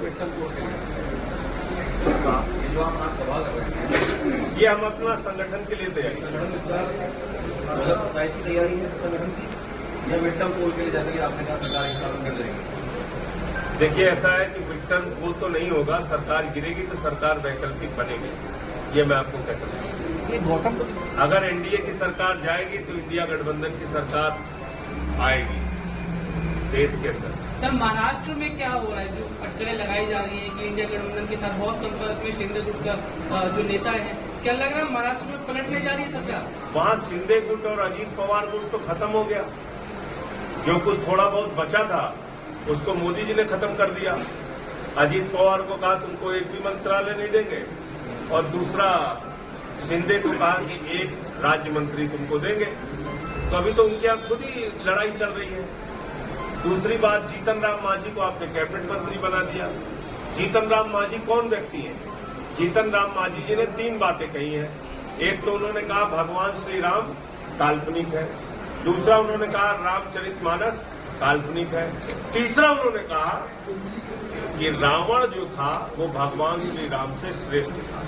Victim court के लिए ये जो आप आज सभा कर रहे हैं, ये हम अपना संगठन के लिए तैयारी संगठन विस्तार 2027 की तैयारी है संगठन की, या विक्टिम कोर्ट के लिए जैसे कि आपने कहा सरकार एक साल में कर देगी? देखिए, ऐसा है कि विक्टिम कोल तो नहीं होगा, सरकार गिरेगी तो सरकार वैकल्पिक बनेगी, ये मैं आपको कह सकता हूँ। ये गौतम अगर एनडीए की सरकार जाएगी तो इंडिया गठबंधन की सरकार आएगी देश के अंदर। सर, महाराष्ट्र में क्या हो रहा है? जो अटकलें लगाई जा रही है कि इंडिया गठबंधन के साथ बहुत संपर्क में शिंदे गुट का जो नेता है, क्या लग रहा है महाराष्ट्र में पलटने जा रही है सरकार? वहां शिंदे गुट और अजीत पवार गुट तो खत्म हो गया, जो कुछ थोड़ा बहुत बचा था उसको मोदी जी ने खत्म कर दिया। अजीत पवार को कहा तुमको एक भी मंत्रालय नहीं देंगे, और दूसरा शिंदे को कहा कि एक राज्य मंत्री तुमको देंगे। तो अभी तो उनके यहाँ खुद ही लड़ाई चल रही है। दूसरी बात, जीतन राम मांझी को आपने कैबिनेट मंत्री बना दिया। जीतन राम मांझी कौन व्यक्ति है? जीतन राम मांझी जी ने 3 बातें कही हैं। एक तो उन्होंने कहा भगवान श्री राम काल्पनिक है, दूसरा उन्होंने कहा रामचरितमानस काल्पनिक है, तीसरा उन्होंने कहा कि रावण जो था वो भगवान श्री राम से श्रेष्ठ था।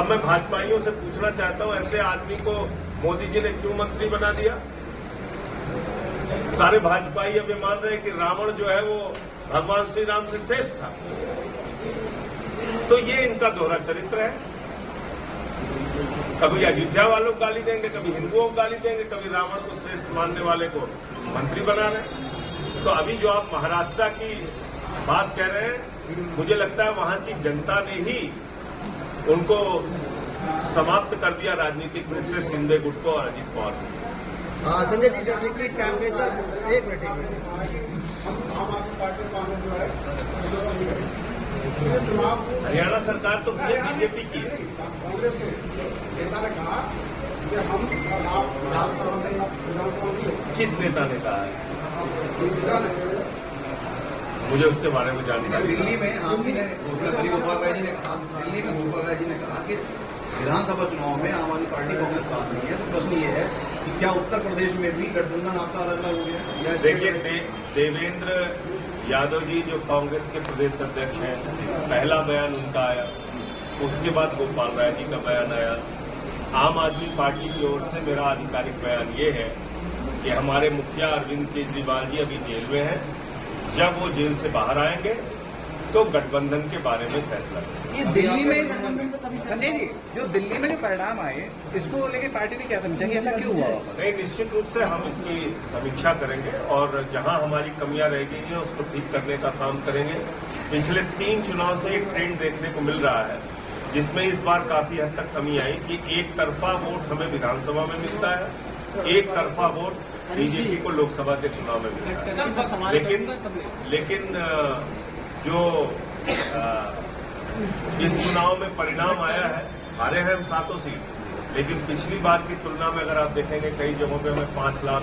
अब मैं भाजपाइयों से पूछना चाहता हूं, ऐसे आदमी को मोदी जी ने क्यों मंत्री बना दिया? सारे भाजपाई अब ये मान रहे हैं कि रावण जो है वो भगवान श्री राम से श्रेष्ठ था। तो ये इनका दोहरा चरित्र है। कभी अयोध्या वालों को गाली देंगे, कभी हिंदुओं को गाली देंगे, कभी रावण को श्रेष्ठ मानने वाले को मंत्री बना रहे। तो अभी जो आप महाराष्ट्र की बात कह रहे हैं, मुझे लगता है वहां की जनता ने ही उनको समाप्त कर दिया राजनीतिक रूप से, शिंदे गुट को और अजीत पवार को। संजय जी, जैसे कि टेम्परेचर एक मिनट आम आदमी पार्टी कांग्रेस जो है चुनाव हरियाणा सरकार तो बीजेपी की है। कांग्रेस के नेता ने कहा कि हम विधानसभा में किस नेता ने कहा है? मुझे उसके बारे में जानकारी। दिल्ली में आपने घोषणा करी, गोपाल राय जी ने कहा, दिल्ली में गोपाल राय जी ने कहा कि विधानसभा चुनाव में आम आदमी पार्टी कांग्रेस साथ नहीं है। तो प्रश्न ये है कि क्या उत्तर प्रदेश में भी गठबंधन आपका अलग अलग हो गया? देखिए, देवेंद्र यादव जी जो कांग्रेस के प्रदेश अध्यक्ष हैं, पहला बयान उनका आया, उसके बाद गोपाल राय जी का बयान आया। आम आदमी पार्टी की ओर से मेरा आधिकारिक बयान ये है कि हमारे मुखिया अरविंद केजरीवाल जी अभी जेल में हैं। जब वो जेल से बाहर आएंगे तो गठबंधन के बारे में फैसला करेंगे। ये दिल्ली में संजय जी, जो दिल्ली में जो परिणाम आए, इसको लेके पार्टी ने क्या समझा कि ऐसा क्यों हुआ? नहीं, निश्चित रूप से हम इसकी समीक्षा करेंगे और जहां हमारी कमियां रह गई हैं उसको ठीक करने का काम करेंगे। पिछले 3 चुनाव से एक ट्रेंड देखने को मिल रहा है, जिसमें इस बार काफी हद तक कमी आई कि एक तरफा वोट हमें विधानसभा में मिलता है, एक तरफा वोट बीजेपी को लोकसभा के चुनाव में मिलता है। लेकिन जो इस चुनाव में परिणाम आया है, हारे हैं हम 7 सीट, लेकिन पिछली बार की तुलना में अगर आप देखेंगे कई जगहों पे हमें 5 लाख,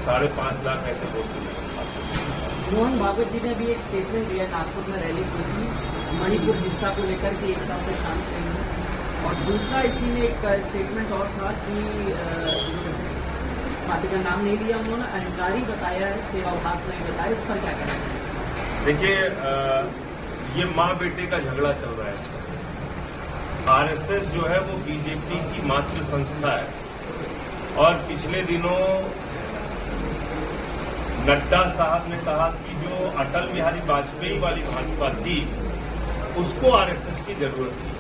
5.5 लाख ऐसे वोट मिले। मोहन भागवत जी ने भी एक स्टेटमेंट दिया, नागपुर में रैली की थी, मणिपुर हिंसा को लेकर के एक साथ से शामिल करेंगे। और दूसरा इसी में एक स्टेटमेंट और था कि पार्टी का नाम नहीं लिया उन्होंने, अहंकारी बताया है, सेवा भाग नहीं बताया। इस पर क्या कहना है? देखिए, ये माँ बेटे का झगड़ा चल रहा है। आरएसएस जो है वो बीजेपी की मातृ संस्था है, और पिछले दिनों नड्डा साहब ने कहा कि जो अटल बिहारी वाजपेयी वाली भाजपा थी उसको आरएसएस की जरूरत थी,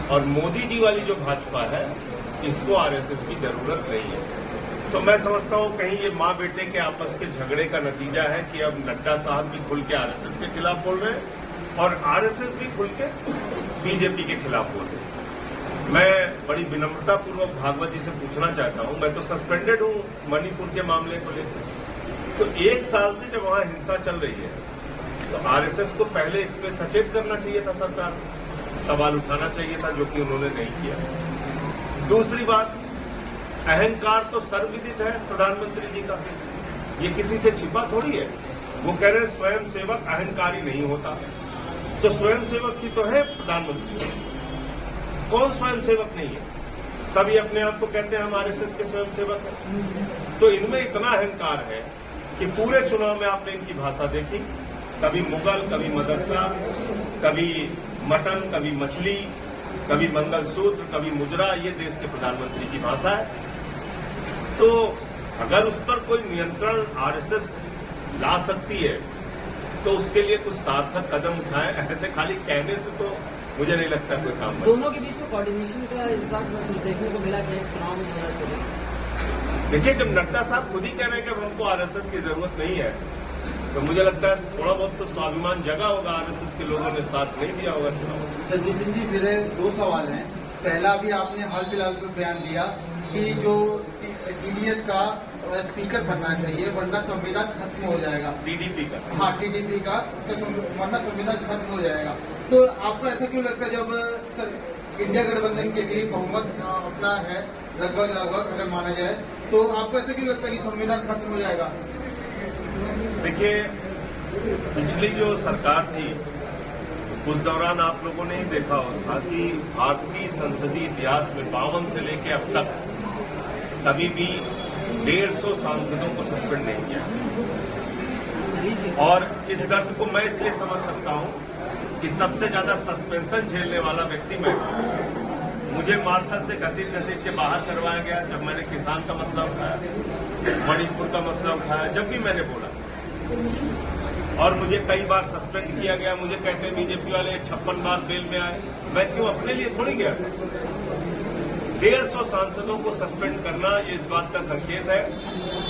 और मोदी जी वाली जो भाजपा है इसको आरएसएस की जरूरत नहीं है। तो मैं समझता हूं कहीं ये माँ बेटे के आपस के झगड़े का नतीजा है कि अब नड्डा साहब भी खुल के आरएसएस के खिलाफ बोल रहे हैं और आरएसएस भी खुल के बीजेपी के खिलाफ बोल रहे हैं। मैं बड़ी विनम्रता पूर्वक भागवत जी से पूछना चाहता हूं, मैं तो सस्पेंडेड हूं मणिपुर के मामले को लेकर, तो 1 साल से जब वहां हिंसा चल रही है तो आरएसएस को पहले इसमें सचेत करना चाहिए था, सरकार सवाल उठाना चाहिए था, जो कि उन्होंने नहीं किया। दूसरी बात, अहंकार तो सर्वविदित है प्रधानमंत्री जी का, ये किसी से छिपा थोड़ी है। वो कह रहे हैं स्वयं सेवक अहंकारी नहीं होता, तो स्वयं सेवक ही तो है प्रधानमंत्री। कौन स्वयं सेवक नहीं है? सभी अपने आप को कहते हैं हम आरएसएस के स्वयं सेवक हैं। तो इनमें इतना अहंकार है कि पूरे चुनाव में आपने इनकी भाषा देखी, कभी मुगल, कभी मदरसा, कभी मटन, कभी मछली, कभी मंगलसूत्र, कभी मुजरा, ये देश के प्रधानमंत्री की भाषा है। तो अगर उस पर कोई नियंत्रण आरएसएस ला सकती है तो उसके लिए कुछ सार्थक कदम उठाएं। ऐसे खाली कहने से तो मुझे नहीं लगता कोई काम बनेगा। दोनों के बीच में कोऑर्डिनेशन का इस बार कुछ देखने को मिला क्या इस चुनाव में 2024? देखिए, जब नड्डा साहब खुद ही कह रहे हैं कि हमको आरएसएस की जरूरत नहीं है, तो मुझे लगता है थोड़ा बहुत तो स्वाभिमान जगा होगा, आरएसएस के लोगों ने साथ नहीं दिया होगा चुनाव। संजय सिंह जी, मेरे 2 सवाल हैं। पहला भी आपने हाल फिलहाल में बयान दिया कि जो टीडीएस का स्पीकर बनना चाहिए वरना संविधान खत्म हो जाएगा। टीडीपी का, हाँ, टीडीपी का, उसका वरना संविधान खत्म हो जाएगा। तो आपको ऐसा क्यों लगता है, जब इंडिया गठबंधन के भी बहुमत अपना है लगभग अगर माना जाए, तो आपको ऐसा क्यों लगता है कि संविधान खत्म हो जाएगा? देखिए, पिछली जो सरकार थी उस दौरान आप लोगों ने ही देखा होगा कि भारतीय संसदीय इतिहास में 52 से लेकर अब तक कभी भी 150 सांसदों को सस्पेंड नहीं किया। और इस दर्द को मैं इसलिए समझ सकता हूं कि सबसे ज्यादा सस्पेंशन झेलने वाला व्यक्ति मैं। मुझे मार्शल से घसीट के बाहर करवाया गया जब मैंने किसान का मसला उठाया, मणिपुर का मसला उठाया, जब भी मैंने बोला। और मुझे कई बार सस्पेंड किया गया। मुझे कहते हैं बीजेपी वाले 56 बार बेल में आए, मैं क्यों, अपने लिए थोड़ी गया। 150 सांसदों को सस्पेंड करना ये इस बात का संकेत है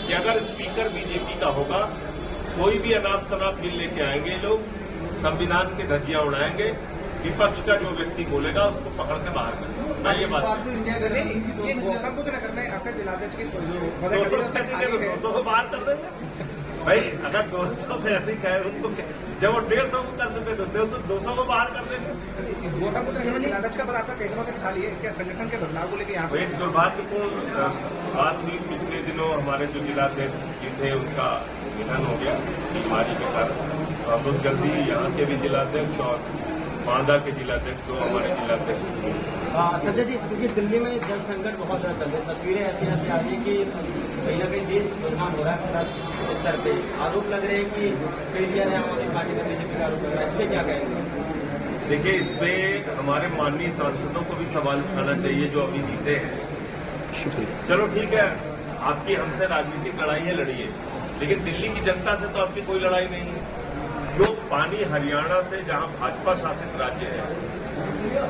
कि अगर स्पीकर बीजेपी का होगा, कोई भी अनाप शनाप बिल लेके आएंगे लोग, संविधान की धज्जियां उड़ाएंगे, विपक्ष का जो व्यक्ति बोलेगा उसको पकड़ के बाहर करेंगे। मैं ये बात तो इंडिया गठबंधन की ये गौतम बुद्ध नगर में आपका जिलाध्यक्ष की जो 200 को बाहर कर देंगे भाई। अगर 200 से अधिक है उनको, जब वो 150 को कर सकते तो 200 को बाहर कर देंगे। गौतम बुद्ध नगर में जिलाध्यक्ष का पद आपका कई दिनों से खाली है, क्या संगठन के बदलाव को लेकर यहाँ पर? एक दुर्भाग्यपूर्ण बात हुई, पिछले दिनों हमारे जो जिलाध्यक्ष जी थे उनका निधन हो गया बीमारी के कारण। तो हम लोग जल्दी यहाँ के भी जिलाध्यक्ष और बांदा के जिलाध्यक्ष, जो हमारे जिलाध्यक्ष। संजय जी, क्योंकि दिल्ली में जल संकट बहुत ज्यादा चल रहा है, तस्वीरें ऐसी आ रही है कि कहीं ना कहीं देश बदनाम हो रहा है स्तर पे। आरोप लग रहे हैं कि फेलियर है आम आदमी पार्टी का, बीजेपी का आरोप लग रहा है, इस पे क्या कहेंगे? देखिए, इस पे हमारे माननीय सांसदों को भी सवाल उठाना चाहिए जो अभी जीते हैं। चलो ठीक है, आपकी हमसे राजनीतिक लड़ाई है, लड़िए, लेकिन दिल्ली की जनता से तो आपकी कोई लड़ाई नहीं है। जो पानी हरियाणा से, जहां भाजपा शासित राज्य है,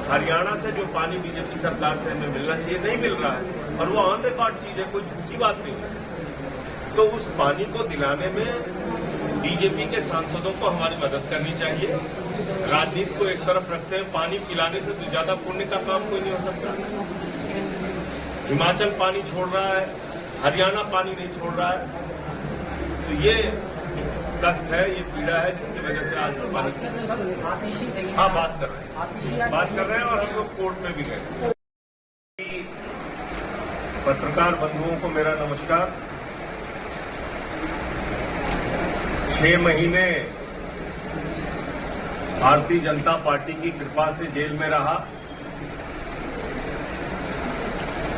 हरियाणा से जो पानी बीजेपी सरकार से हमें मिलना चाहिए नहीं मिल रहा है, और वो ऑन रिकॉर्ड चीज है, कोई झूठी बात नहीं है। तो उस पानी को दिलाने में बीजेपी के सांसदों को हमारी मदद करनी चाहिए। राजनीति को एक तरफ रखते हैं, पानी पिलाने से तो ज्यादा पुण्य का काम कोई नहीं हो सकता। हिमाचल पानी छोड़ रहा है, हरियाणा पानी नहीं छोड़ रहा है, तो ये कष्ट है, ये पीड़ा है जिसकी वजह से आज पानी। हाँ, बात कर रहे हैं और हम लोग कोर्ट में भी गए। पत्रकार बंधुओं को मेरा नमस्कार। 6 महीने भारतीय जनता पार्टी की कृपा से जेल में रहा।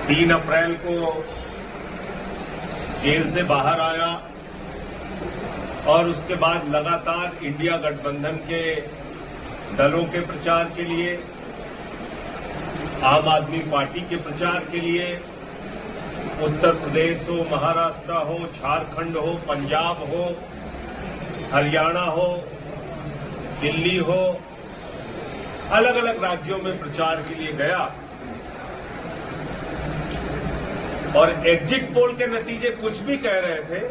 3 अप्रैल को जेल से बाहर आया और उसके बाद लगातार इंडिया गठबंधन के दलों के प्रचार के लिए, आम आदमी पार्टी के प्रचार के लिए, उत्तर प्रदेश हो, महाराष्ट्र हो, झारखंड हो, पंजाब हो, हरियाणा हो, दिल्ली हो, अलग अलग राज्यों में प्रचार के लिए गया। और एग्जिट पोल के नतीजे कुछ भी कह रहे थे,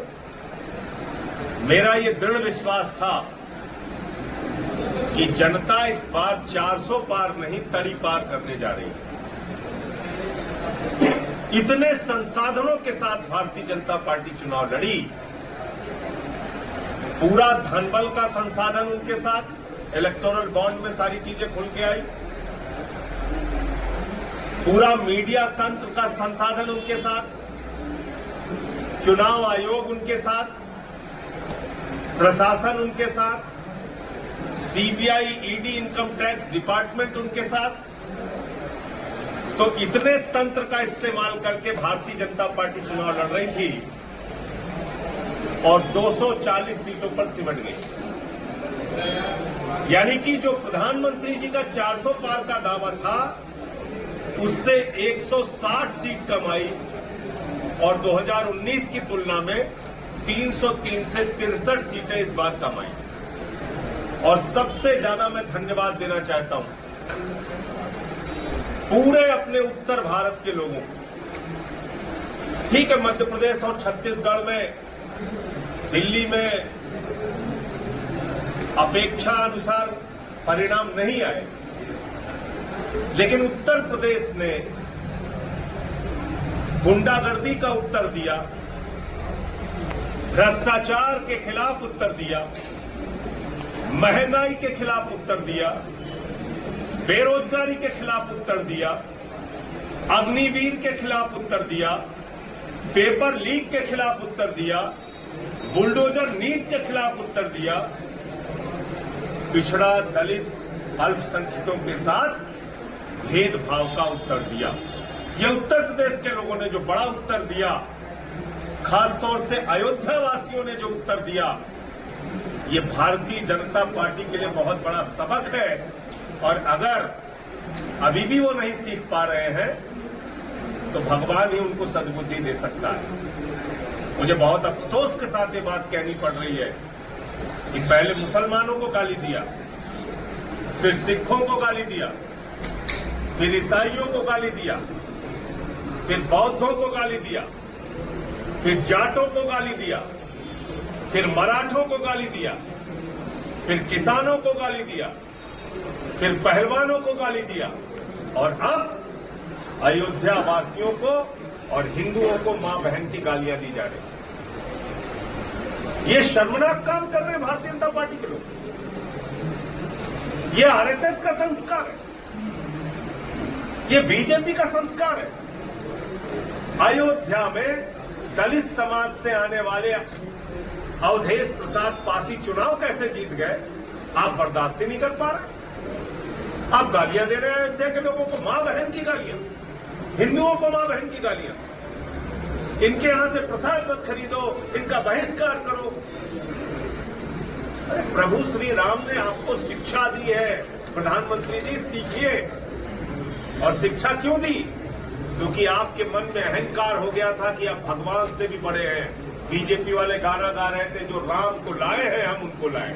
मेरा ये दृढ़ विश्वास था कि जनता इस बार 400 पार नहीं, तड़ी पार करने जा रही है। इतने संसाधनों के साथ भारतीय जनता पार्टी चुनाव लड़ी। पूरा धनबल का संसाधन उनके साथ, इलेक्टोरल बॉन्ड में सारी चीजें खुल के आई। पूरा मीडिया तंत्र का संसाधन उनके साथ, चुनाव आयोग उनके साथ, प्रशासन उनके साथ, CBI, ED, income tax department उनके साथ। तो इतने तंत्र का इस्तेमाल करके भारतीय जनता पार्टी चुनाव लड़ रही थी और 240 सीटों पर सिमट गई। यानी कि जो प्रधानमंत्री जी का 400 पार का दावा था, उससे 160 सीट कम आई और 2019 की तुलना में 303 से 63 सीटें इस बार कम आई। और सबसे ज्यादा मैं धन्यवाद देना चाहता हूं पूरे अपने उत्तर भारत के लोगों को। ठीक है, मध्य प्रदेश और छत्तीसगढ़ में, दिल्ली में अपेक्षा अनुसार परिणाम नहीं आए, लेकिन उत्तर प्रदेश ने गुंडागर्दी का उत्तर दिया, भ्रष्टाचार के खिलाफ उत्तर दिया, महंगाई के खिलाफ उत्तर दिया, बेरोजगारी के खिलाफ उत्तर दिया, अग्निवीर के खिलाफ उत्तर दिया, पेपर लीक के खिलाफ उत्तर दिया, बुलडोजर नीति के खिलाफ उत्तर दिया, पिछड़ा दलित अल्पसंख्यकों के साथ भेदभाव का उत्तर दिया। यह उत्तर प्रदेश के लोगों ने जो बड़ा उत्तर दिया, खासतौर से अयोध्या वासियों ने जो उत्तर दिया, ये भारतीय जनता पार्टी के लिए बहुत बड़ा सबक है। और अगर अभी भी वो नहीं सीख पा रहे हैं तो भगवान ही उनको सद्बुद्धि दे सकता है। मुझे बहुत अफसोस के साथ ये बात कहनी पड़ रही है कि पहले मुसलमानों को गाली दिया, फिर सिखों को गाली दिया, फिर ईसाइयों को गाली दिया, फिर बौद्धों को गाली दिया, फिर जाटों को गाली दिया, फिर मराठों को गाली दिया, फिर किसानों को गाली दिया, फिर पहलवानों को गाली दिया, और अब अयोध्या वासियों को और हिंदुओं को मां बहन की गालियां दी जा रही। ये शर्मनाक काम कर रहे हैं भारतीय जनता पार्टी के लोग। ये आरएसएस का संस्कार है, ये बीजेपी का संस्कार है। अयोध्या में दलित समाज से आने वाले अवधेश प्रसाद पासी चुनाव कैसे जीत गए, आप बर्दाश्त ही नहीं कर पा रहे। आप गालियां दे रहे हैं अयोध्या के लोगों को, मां बहन की गालियां, हिंदुओं को मां बहन की गालियां। इनके यहां से प्रसाद मत खरीदो, इनका बहिष्कार करो। अरे प्रभु श्री राम ने आपको शिक्षा दी है, प्रधानमंत्री जी सीखिए। और शिक्षा क्यों दी? क्योंकि आपके मन में अहंकार हो गया था कि आप भगवान से भी बड़े हैं। बीजेपी वाले गाना गा रहे थे, जो राम को लाए हैं हम उनको लाए।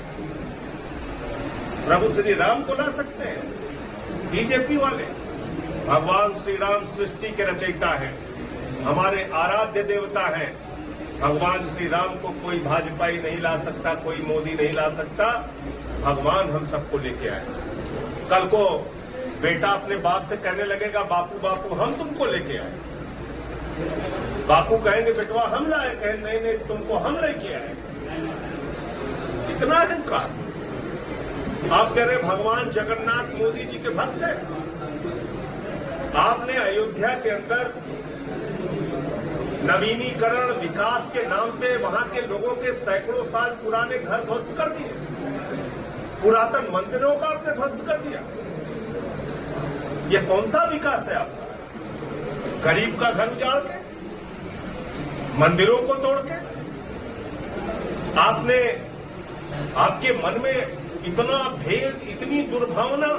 प्रभु श्री राम को ला सकते हैं बीजेपी वाले? भगवान श्री राम सृष्टि के रचयिता हैं, हमारे आराध्य देवता हैं। भगवान श्री राम को कोई भाजपाई नहीं ला सकता, कोई मोदी नहीं ला सकता। भगवान हम सबको लेके आए। कल को बेटा अपने बाप से कहने लगेगा, बापू बापू हम तुमको लेके आए। बापू कहेंगे बेटवा हम लाए, कहें नहीं नहीं तुमको हम लेके आए। इतना अहंकार। आप कह रहे भगवान जगन्नाथ मोदी जी के भक्त हैं। आपने अयोध्या के अंदर नवीनीकरण विकास के नाम पे वहां के लोगों के सैकड़ों साल पुराने घर ध्वस्त कर दिए, पुरातन मंदिरों का आपने ध्वस्त कर दिया। ये कौन सा विकास है आपका? गरीब का घर उजाड़ के, मंदिरों को तोड़ के। आपने, आपके मन में इतना भेद, इतनी दुर्भावना।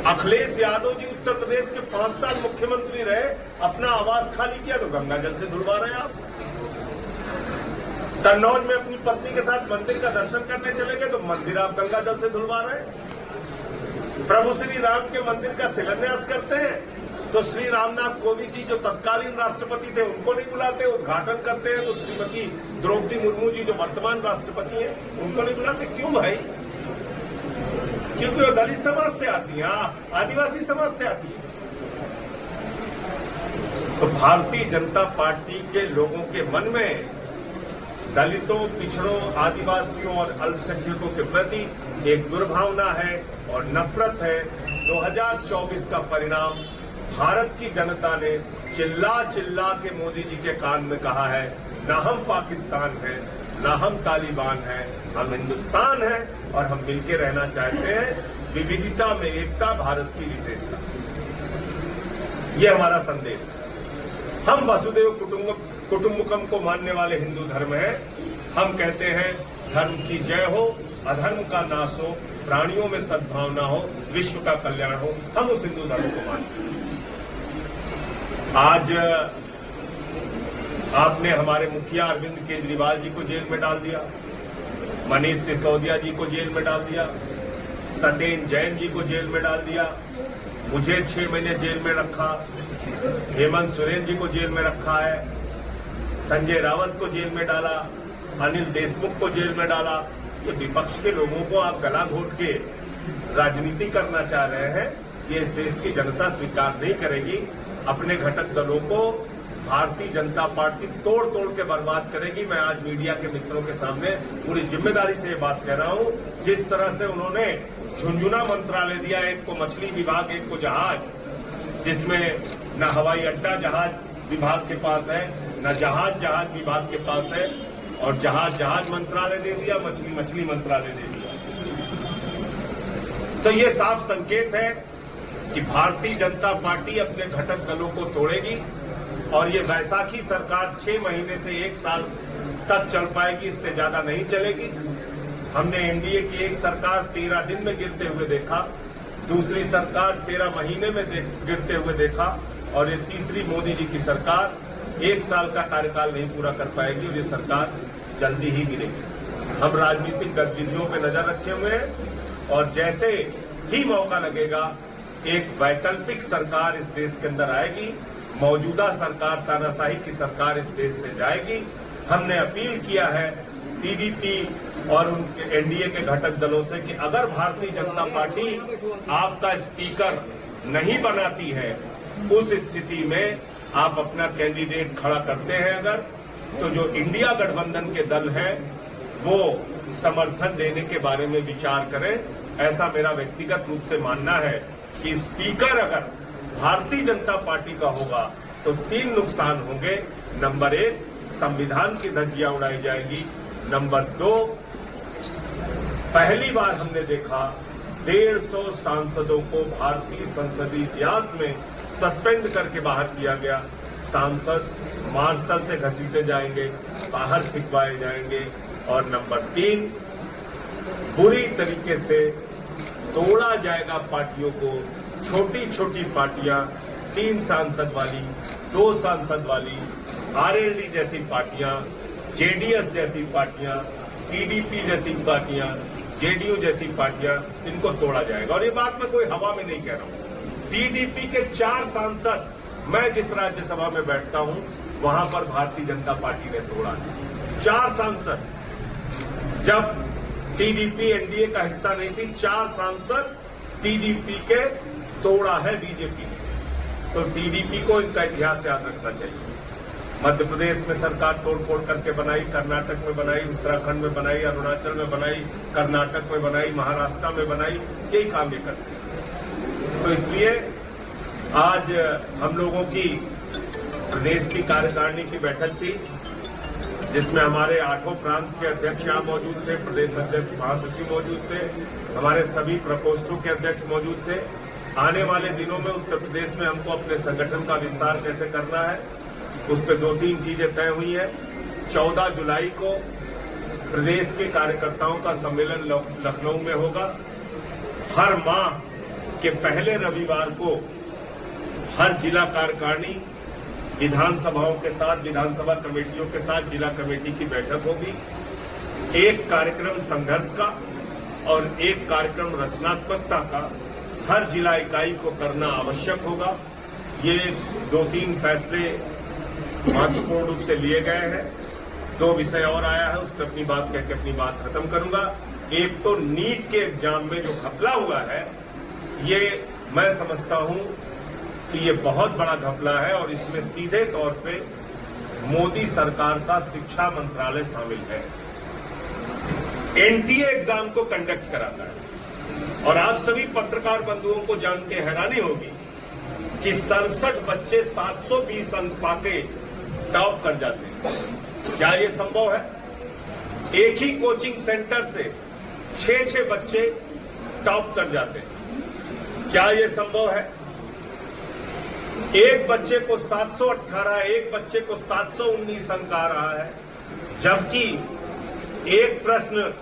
अखिलेश यादव जी उत्तर प्रदेश के 5 साल मुख्यमंत्री रहे, अपना आवास खाली किया तो गंगा जल से धुलवा रहे हैं आप। कन्नौज में अपनी पत्नी के साथ मंदिर का दर्शन करने चले गए तो मंदिर आप गंगा जल से धुलवा रहे हैं। प्रभु श्री राम के मंदिर का शिलान्यास करते हैं तो श्री रामनाथ कोविंद जी जो तत्कालीन राष्ट्रपति थे उनको नहीं बुलाते। उद्घाटन करते हैं तो श्रीमती द्रौपदी मुर्मू जी जो वर्तमान राष्ट्रपति हैं उनको नहीं बुलाते। क्यों भाई? क्योंकि वो दलित समाज से आती है, आदिवासी समाज से आती है। तो भारतीय जनता पार्टी के लोगों के मन में दलितों, पिछड़ों, आदिवासियों और अल्पसंख्यकों के प्रति एक दुर्भावना है और नफरत है। 2024 का परिणाम भारत की जनता ने चिल्ला चिल्ला के मोदी जी के कान में कहा है, ना हम पाकिस्तान हैं, ना हम तालिबान हैं, हम हिंदुस्तान हैं और हम मिलकर रहना चाहते हैं। विविधता में एकता भारत की विशेषता, ये हमारा संदेश है। हम वसुदेव कुटुंबकम को मानने वाले हिंदू धर्म है। हम कहते हैं धर्म की जय हो, अधर्म का नाश हो, प्राणियों में सद्भावना हो, विश्व का कल्याण हो, हम उस हिंदू धर्म को मानते हैं। आज आपने हमारे मुखिया अरविंद केजरीवाल जी को जेल में डाल दिया, मनीष सिसोदिया जी को जेल में डाल दिया, सत्येंद्र जैन जी को जेल में डाल दिया, मुझे 6 महीने जेल में रखा, हेमंत सोरेन जी को जेल में रखा है, संजय रावत को जेल में डाला, अनिल देशमुख को जेल में डाला। ये विपक्ष के लोगों को आप गला घोट के राजनीति करना चाह रहे हैं, ये इस देश की जनता स्वीकार नहीं करेगी। अपने घटक दलों को भारतीय जनता पार्टी तोड़ तोड़ के बर्बाद करेगी। मैं आज मीडिया के मित्रों के सामने पूरी जिम्मेदारी से ये बात कह रहा हूं। जिस तरह से उन्होंने झुंझुना मंत्रालय दिया, एक को मछली विभाग, एक को जहाज, जिसमें न हवाई अड्डा जहाज विभाग के पास है, न जहाज विभाग के पास है, और जहाज मंत्रालय दे दिया, मछली मंत्रालय दे दिया। तो ये साफ संकेत है कि भारतीय जनता पार्टी अपने घटक दलों को तोड़ेगी, और ये वैसाखी सरकार 6 महीने से 1 साल तक चल पाएगी, इससे ज्यादा नहीं चलेगी। हमने एनडीए की एक सरकार 13 दिन में गिरते हुए देखा, दूसरी सरकार 13 महीने में गिरते हुए देखा, और ये तीसरी मोदी जी की सरकार 1 साल का कार्यकाल नहीं पूरा कर पाएगी, और ये सरकार जल्दी ही गिरेगी। हम राजनीतिक गतिविधियों पर नजर रखे हुए हैं, और जैसे ही मौका लगेगा एक वैकल्पिक सरकार इस देश के अंदर आएगी, मौजूदा सरकार, तानाशाही की सरकार इस देश से जाएगी। हमने अपील किया है टीडीपी और उनके एनडीए के घटक दलों से कि अगर भारतीय जनता पार्टी आपका स्पीकर नहीं बनाती है, उस स्थिति में आप अपना कैंडिडेट खड़ा करते हैं अगर, तो जो इंडिया गठबंधन के दल हैं वो समर्थन देने के बारे में विचार करें। ऐसा मेरा व्यक्तिगत रूप से मानना है कि स्पीकर अगर भारतीय जनता पार्टी का होगा तो 3 नुकसान होंगे। नंबर 1, संविधान की धज्जियां उड़ाई जाएगी। नंबर 2, पहली बार हमने देखा 150 सांसदों को भारतीय संसदीय इतिहास में सस्पेंड करके बाहर किया गया। सांसद मार्शल से घसीटे जाएंगे, बाहर फिकवाए जाएंगे। और नंबर 3, बुरी तरीके से तोड़ा जाएगा पार्टियों को। छोटी छोटी पार्टियां, 3 सांसद वाली, 2 सांसद वाली, आरएलडी जैसी पार्टियां, जेडीएस जैसी पार्टियां, टीडीपी जैसी पार्टियां, जेडीयू जैसी पार्टियां, इनको तोड़ा जाएगा। और ये बात मैं कोई हवा में नहीं कह रहा हूं। टीडीपी के 4 सांसद मैं जिस राज्यसभा में बैठता हूं वहां पर भारतीय जनता पार्टी ने तोड़ा। 4 सांसद, जब टीडीपी एनडीए का हिस्सा नहीं थी, 4 सांसद टीडीपी के तोड़ा है बीजेपी ने। तो टीडीपी को इनका इतिहास याद रखना चाहिए। मध्य प्रदेश में सरकार तोड़-फोड़ करके बनाई, कर्नाटक में बनाई, उत्तराखंड में बनाई, अरुणाचल में बनाई, कर्नाटक में बनाई, महाराष्ट्र में बनाई, यही काम ये करते हैं। तो इसलिए आज हम लोगों की प्रदेश की कार्यकारिणी की बैठक थी, जिसमें हमारे 8 प्रांत के अध्यक्ष यहाँ मौजूद थे, प्रदेश अध्यक्ष, महासचिव मौजूद थे, हमारे सभी प्रकोष्ठों के अध्यक्ष मौजूद थे। आने वाले दिनों में उत्तर प्रदेश में हमको अपने संगठन का विस्तार कैसे करना है, उस पर 2-3 चीजें तय हुई है। 14 जुलाई को प्रदेश के कार्यकर्ताओं का सम्मेलन लखनऊ में होगा। हर माह के पहले रविवार को हर जिला कार्यकारिणी विधानसभाओं के साथ, विधानसभा कमेटियों के साथ जिला कमेटी की बैठक होगी। एक कार्यक्रम संघर्ष का और एक कार्यक्रम रचनात्मकता का हर जिला इकाई को करना आवश्यक होगा। ये 2-3 फैसले महत्वपूर्ण रूप से लिए गए हैं। 2 विषय और आया है, उस पर अपनी बात कह के अपनी बात खत्म करूंगा। एक तो नीट के एग्जाम में जो घपला हुआ है, ये मैं समझता हूं कि ये बहुत बड़ा घपला है, और इसमें सीधे तौर पे मोदी सरकार का शिक्षा मंत्रालय शामिल है। एनटीए एग्जाम को कंडक्ट कराता है, और आप सभी पत्रकार बंधुओं को जान के हैरानी होगी कि 67 बच्चे 720 अंक पाके टॉप कर जाते हैं। क्या ये संभव है? एक ही कोचिंग सेंटर से 6-6 बच्चे टॉप कर जाते हैं। क्या ये संभव है? एक बच्चे को 718, एक बच्चे को 719 अंक आ रहा है, जबकि एक प्रश्न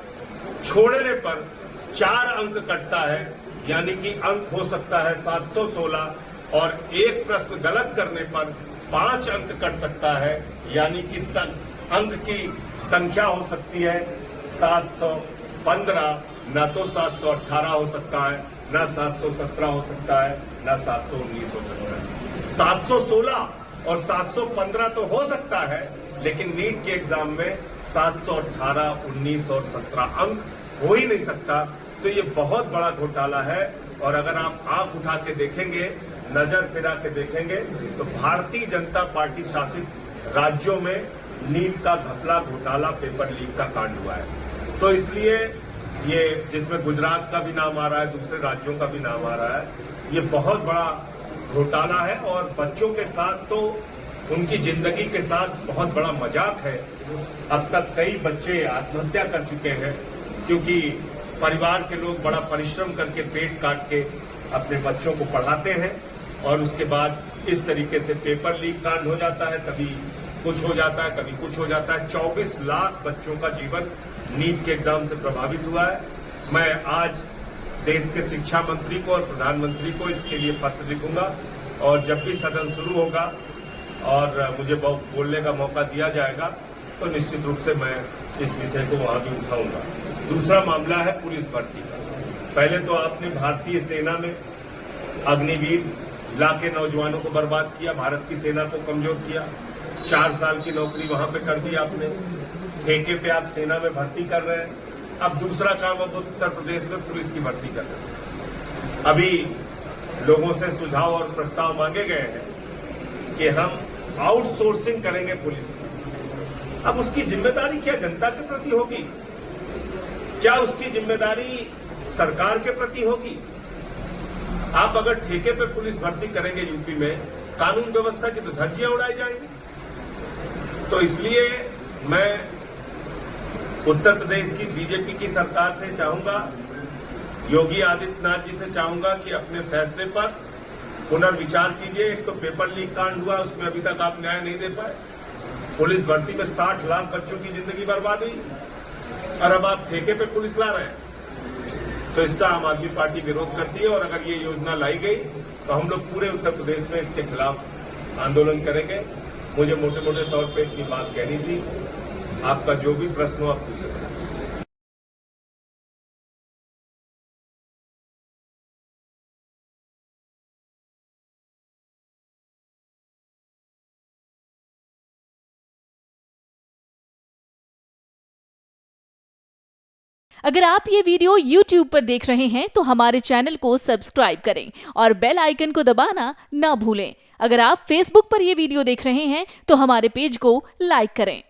छोड़ने पर 4 अंक कटता है, यानी कि अंक हो सकता है 716, और एक प्रश्न गलत करने पर 5 अंक कट सकता है, यानी कि अंक की संख्या हो सकती है 715, ना तो 718 हो सकता है, ना 717 हो सकता है, ना 719 हो सकता है। 716 और 715 तो हो सकता है, लेकिन नीट के एग्जाम में 718, 19 और 17 अंक हो ही नहीं सकता। तो ये बहुत बड़ा घोटाला है, और अगर आप आंख उठा के देखेंगे, नजर फिरा के देखेंगे, तो भारतीय जनता पार्टी शासित राज्यों में नीट का घपला घोटाला, पेपर लीक का कांड हुआ है। तो इसलिए ये, जिसमें गुजरात का भी नाम आ रहा है, दूसरे राज्यों का भी नाम आ रहा है, ये बहुत बड़ा घोटाला है। और बच्चों के साथ तो उनकी जिंदगी के साथ बहुत बड़ा मजाक है। अब तक कई बच्चे आत्महत्या कर चुके हैं, क्योंकि परिवार के लोग बड़ा परिश्रम करके पेट काट के अपने बच्चों को पढ़ाते हैं, और उसके बाद इस तरीके से पेपर लीक कांड हो जाता है, कभी कुछ हो जाता है, कभी कुछ हो जाता है। 24 लाख बच्चों का जीवन नीट के एग्जाम से प्रभावित हुआ है। मैं आज देश के शिक्षा मंत्री को और प्रधानमंत्री को इसके लिए पत्र लिखूंगा, और जब भी सदन शुरू होगा और मुझे बोलने का मौका दिया जाएगा, तो निश्चित रूप से मैं इस विषय को वहां भी उठाऊंगा। दूसरा मामला है पुलिस भर्ती का। पहले तो आपने भारतीय सेना में अग्निवीर लाके नौजवानों को बर्बाद किया, भारत की सेना को कमजोर किया। 4 साल की नौकरी वहां पे कर दी आपने, ठेके पे आप सेना में भर्ती कर रहे हैं। अब दूसरा काम, अब उत्तर प्रदेश में पुलिस की भर्ती कर रहे हैं। अभी लोगों से सुझाव और प्रस्ताव मांगे गए हैं कि हम आउटसोर्सिंग करेंगे पुलिस की। अब उसकी जिम्मेदारी क्या जनता के प्रति होगी? क्या उसकी जिम्मेदारी सरकार के प्रति होगी? आप अगर ठेके पे पुलिस भर्ती करेंगे यूपी में, कानून व्यवस्था की तो धज्जियां उड़ाई जाएंगी। तो इसलिए मैं उत्तर प्रदेश की बीजेपी की सरकार से चाहूंगा, योगी आदित्यनाथ जी से चाहूंगा कि अपने फैसले पर पुनर्विचार कीजिए। एक तो पेपर लीक कांड हुआ, उसमें अभी तक आप न्याय नहीं दे पाए। पुलिस भर्ती में 60 लाख बच्चों की जिंदगी बर्बाद हुई, और अब आप ठेके पे पुलिस ला रहे हैं। तो इसका आम आदमी पार्टी विरोध करती है, और अगर ये योजना लाई गई तो हम लोग पूरे उत्तर प्रदेश में इसके खिलाफ आंदोलन करेंगे। मुझे मोटे मोटे तौर पे इतनी बात कहनी थी। आपका जो भी प्रश्न हो आप पूछ सकते हैं। अगर आप ये वीडियो YouTube पर देख रहे हैं तो हमारे चैनल को सब्सक्राइब करें और बेल आइकन को दबाना ना भूलें। अगर आप Facebook पर ये वीडियो देख रहे हैं तो हमारे पेज को लाइक करें।